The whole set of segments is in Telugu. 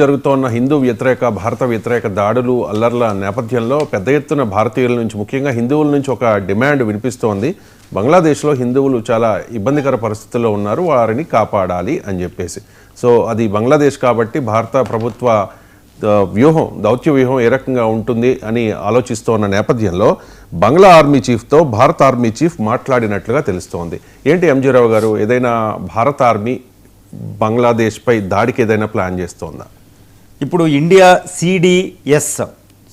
జరుగుతోన్న హిందూ వ్యతిరేక భారత వ్యతిరేక దాడులు అల్లర్ల నేపథ్యంలో పెద్ద ఎత్తున భారతీయుల నుంచి ముఖ్యంగా హిందువుల నుంచి ఒక డిమాండ్ వినిపిస్తోంది. బంగ్లాదేశ్లో హిందువులు చాలా ఇబ్బందికర పరిస్థితుల్లో ఉన్నారు, వారిని కాపాడాలి అని చెప్పేసి. సో అది బంగ్లాదేశ్ కాబట్టి భారత ప్రభుత్వ దౌత్య వ్యూహం ఏ రకంగా ఉంటుంది అని ఆలోచిస్తోన్న నేపథ్యంలో బంగ్లా ఆర్మీ చీఫ్తో భారత ఆర్మీ చీఫ్ మాట్లాడినట్లుగా తెలుస్తోంది. ఏంటి ఎంజీ రావు గారు, ఏదైనా భారత ఆర్మీ బంగ్లాదేశ్పై దాడికి ఏదైనా ప్లాన్ చేస్తోందా? ఇప్పుడు India CDS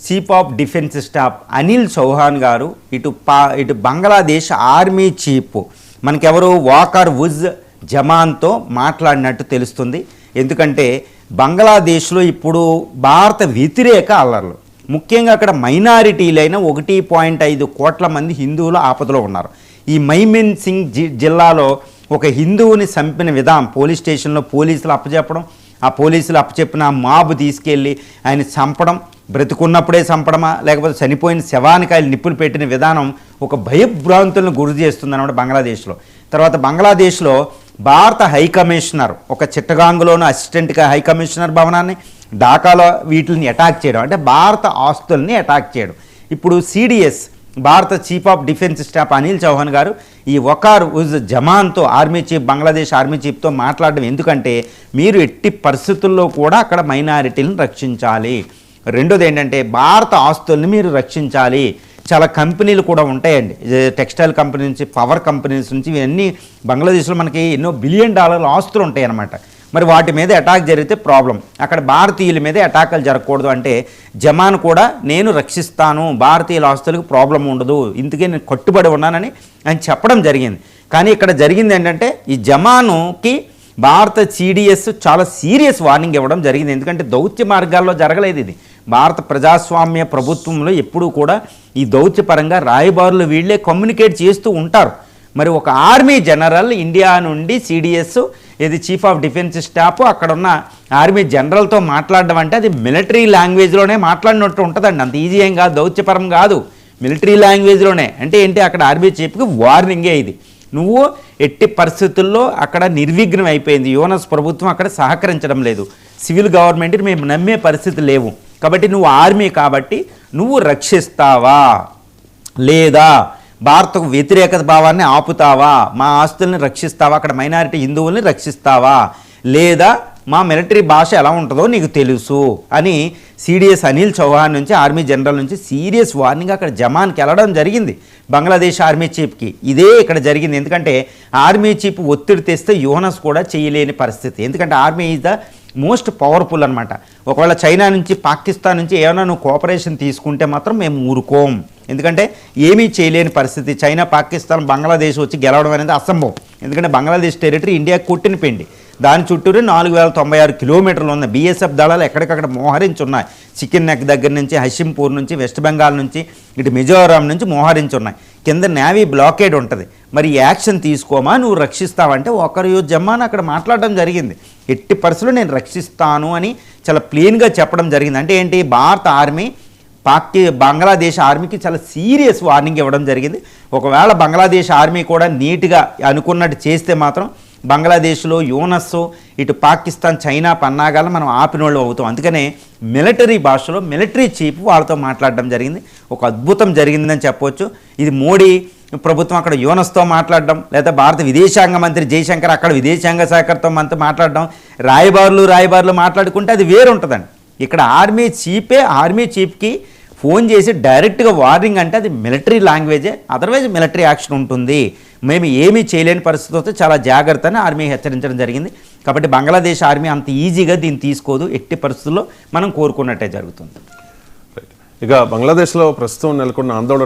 chief of defence staff Anil Chauhan garu ఇటు బంగ్లాదేశ్ ఆర్మీ చీఫ్ మనకెవరు వాకర్ ఉజ్ జమాన్తో మాట్లాడినట్టు తెలుస్తుంది. ఎందుకంటే బంగ్లాదేశ్లో ఇప్పుడు భారత వ్యతిరేక అల్లర్లు, ముఖ్యంగా అక్కడ మైనారిటీలైన 1.5 కోట్ల మంది హిందువులు ఆపదలో ఉన్నారు. ఈ మైమెన్ సింగ్ జిల్లాలో ఒక హిందువుని చంపిన విధానం, పోలీస్ స్టేషన్లో పోలీసులు అప్పచెప్పడం, ఆ పోలీసులు అప్పచెప్పిన మాబు తీసుకెళ్ళి ఆయన చంపడం, బ్రతుకున్నప్పుడే చంపడమా లేకపోతే చనిపోయిన శవానికి ఆయన నిప్పులు పెట్టిన విధానం ఒక భయభ్రాంతులను గురి చేస్తుంది అన్నమాట బంగ్లాదేశ్లో. తర్వాత బంగ్లాదేశ్లో భారత హైకమిషనర్ ఒక చిట్టగాంగులోని అసిస్టెంట్గా హైకమిషనర్ భవనాన్ని, ఢాకాలో వీటిని అటాక్ చేయడం, అంటే భారత ఆస్తుల్ని అటాక్ చేయడం. ఇప్పుడు సిడిఎస్ భారత chief of defence staff Anil Chauhan గారు ఈ వకార్ ఉజ్ జమాన్తో ఆర్మీ చీఫ్ బంగ్లాదేశ్ ఆర్మీ చీఫ్తో మాట్లాడడం ఎందుకంటే మీరు ఎట్టి పరిస్థితుల్లో కూడా అక్కడ మైనారిటీలను రక్షించాలి. రెండోది ఏంటంటే భారత ఆస్తుల్ని మీరు రక్షించాలి. చాలా కంపెనీలు కూడా ఉంటాయండి, టెక్స్టైల్ కంపెనీ నుంచి పవర్ కంపెనీస్ నుంచి ఇవన్నీ బంగ్లాదేశ్లో మనకి ఎన్నో $1 బిలియన్ ఆస్తులు ఉంటాయి అన్నమాట. మరి వాటి మీద అటాక్ జరిగితే ప్రాబ్లం, అక్కడ భారతీయుల మీద అటాకులు జరగకూడదు అంటే జమాన్ కూడా నేను రక్షిస్తాను, భారతీయుల ఆస్తులకు ప్రాబ్లం ఉండదు, ఇందుకే నేను కట్టుబడి ఉన్నానని ఆయన చెప్పడం జరిగింది. కానీ ఇక్కడ జరిగింది ఏంటంటే ఈ జమానుకి భారత సిడిఎస్ చాలా సీరియస్ వార్నింగ్ ఇవ్వడం జరిగింది. ఎందుకంటే దౌత్య మార్గాల్లో జరగలేదు ఇది. భారత ప్రజాస్వామ్య ప్రభుత్వంలో ఎప్పుడూ కూడా ఈ దౌత్యపరంగా రాయబారులు వీళ్ళే కమ్యూనికేట్ చేస్తూ ఉంటారు. మరి ఒక ఆర్మీ జనరల్ ఇండియా నుండి సిడిఎస్ ఇది చీఫ్ ఆఫ్ డిఫెన్స్ స్టాఫ్ అక్కడ ఉన్న ఆర్మీ జనరల్తో మాట్లాడడం అంటే అది మిలిటరీ లాంగ్వేజ్లోనే మాట్లాడినట్టు ఉంటుందండి. అంత ఈజీ ఏం కాదు, దౌత్యపరం కాదు, మిలిటరీ లాంగ్వేజ్లోనే. అంటే ఏంటి, అక్కడ ఆర్మీ చీఫ్కి వార్నింగే ఇది. నువ్వు ఎట్టి పరిస్థితుల్లో అక్కడ నిర్విఘ్నం అయిపోయింది, యూనస్ ప్రభుత్వం అక్కడ సహకరించడం లేదు, సివిల్ గవర్నమెంట్ని మేము నమ్మే పరిస్థితి లేవు, కాబట్టి నువ్వు ఆర్మీ కాబట్టి నువ్వు రక్షిస్తావా లేదా భారతకు వ్యతిరేకత భావాన్ని ఆపుతావా, మా ఆస్తుల్ని రక్షిస్తావా, అక్కడ మైనారిటీ హిందువుల్ని రక్షిస్తావా, లేదా మా మిలిటరీ భాష ఎలా ఉంటుందో నీకు తెలుసు అని సిడిఎస్ అనిల్ చౌహాన్ నుంచి ఆర్మీ జనరల్ నుంచి సీరియస్ వార్నింగ్ అక్కడ జమాన్కి వెళ్ళడం జరిగింది బంగ్లాదేశ్ ఆర్మీ చీఫ్కి. ఇదే ఇక్కడ జరిగింది. ఎందుకంటే ఆర్మీ చీఫ్ ఒత్తిడి తెస్తే యూనస్ కూడా చేయలేని పరిస్థితి. ఎందుకంటే army is the most powerful అనమాట. ఒకవేళ చైనా నుంచి పాకిస్తాన్ నుంచి ఏమైనా నువ్వు కోఆపరేషన్ తీసుకుంటే మాత్రం మేము ఊరుకోం, ఎందుకంటే ఏమీ చేయలేని పరిస్థితి. చైనా పాకిస్తాన్ బంగ్లాదేశ్ వచ్చి గెలవడం అనేది అసంభవం. ఎందుకంటే బంగ్లాదేశ్ టెరిటరీ ఇండియాకి కొట్టిన పిండి, దాని చుట్టూరే 4096 కిలోమీటర్లు ఉన్న బీఎస్ఎఫ్ దళాలు ఎక్కడికక్కడ మోహరించి ఉన్నాయి. చికెన్ నెక్ దగ్గర నుంచి, హషింపూర్ నుంచి, వెస్ట్ బెంగాల్ నుంచి, ఇటు మిజోరాం నుంచి మోహరించి ఉన్నాయి. కింద నేవీ బ్లాకేడ్ ఉంటుంది. మరి యాక్షన్ తీసుకోమా, నువ్వు రక్షిస్తావంటే ఒకరు జమాన్ అక్కడ మాట్లాడడం జరిగింది. ఎట్టి పరిస్థితుల్లో నేను రక్షిస్తాను అని చాలా ప్లెయిన్గా చెప్పడం జరిగింది. అంటే ఏంటి, భారత ఆర్మీ బంగ్లాదేశ్ ఆర్మీకి చాలా సీరియస్ వార్నింగ్ ఇవ్వడం జరిగింది. ఒకవేళ బంగ్లాదేశ్ ఆర్మీ కూడా నీట్గా అనుకున్నట్టు చేస్తే మాత్రం బంగ్లాదేశ్లో యూనస్, ఇటు పాకిస్తాన్, చైనా పన్నాగాలను మనం ఆపినోళ్ళు అవుతాం. అందుకనే మిలిటరీ భాషలో మిలిటరీ చీఫ్ వాళ్ళతో మాట్లాడడం జరిగింది. ఒక అద్భుతం జరిగిందని చెప్పవచ్చు. ఇది మోడీ ప్రభుత్వం అక్కడ యూనస్తో మాట్లాడడం, లేదా భారత విదేశాంగ మంత్రి జయశంకర్ అక్కడ విదేశాంగ శాఖతో మనతో మాట్లాడడం, రాయబారులు మాట్లాడుకుంటే అది వేరుంటుందండి. ఇక్కడ ఆర్మీ చీఫ్కి ఫోన్ చేసి డైరెక్ట్గా వార్నింగ్ అంటే అది మిలిటరీ లాంగ్వేజే, అదర్వైజ్ మిలిటరీ యాక్షన్ ఉంటుంది, మేము ఏమీ చేయలేని పరిస్థితి వస్తే చాలా జాగ్రత్త అని ఆర్మీ హెచ్చరించడం జరిగింది. కాబట్టి బంగ్లాదేశ్ ఆర్మీ అంత ఈజీగా దీన్ని తీసుకోదు, ఎట్టి పరిస్థితుల్లో మనం కోరుకున్నట్టే జరుగుతుంది. ఇక బంగ్లాదేశ్లో ప్రస్తుతం నెలకొన్న ఆందోళన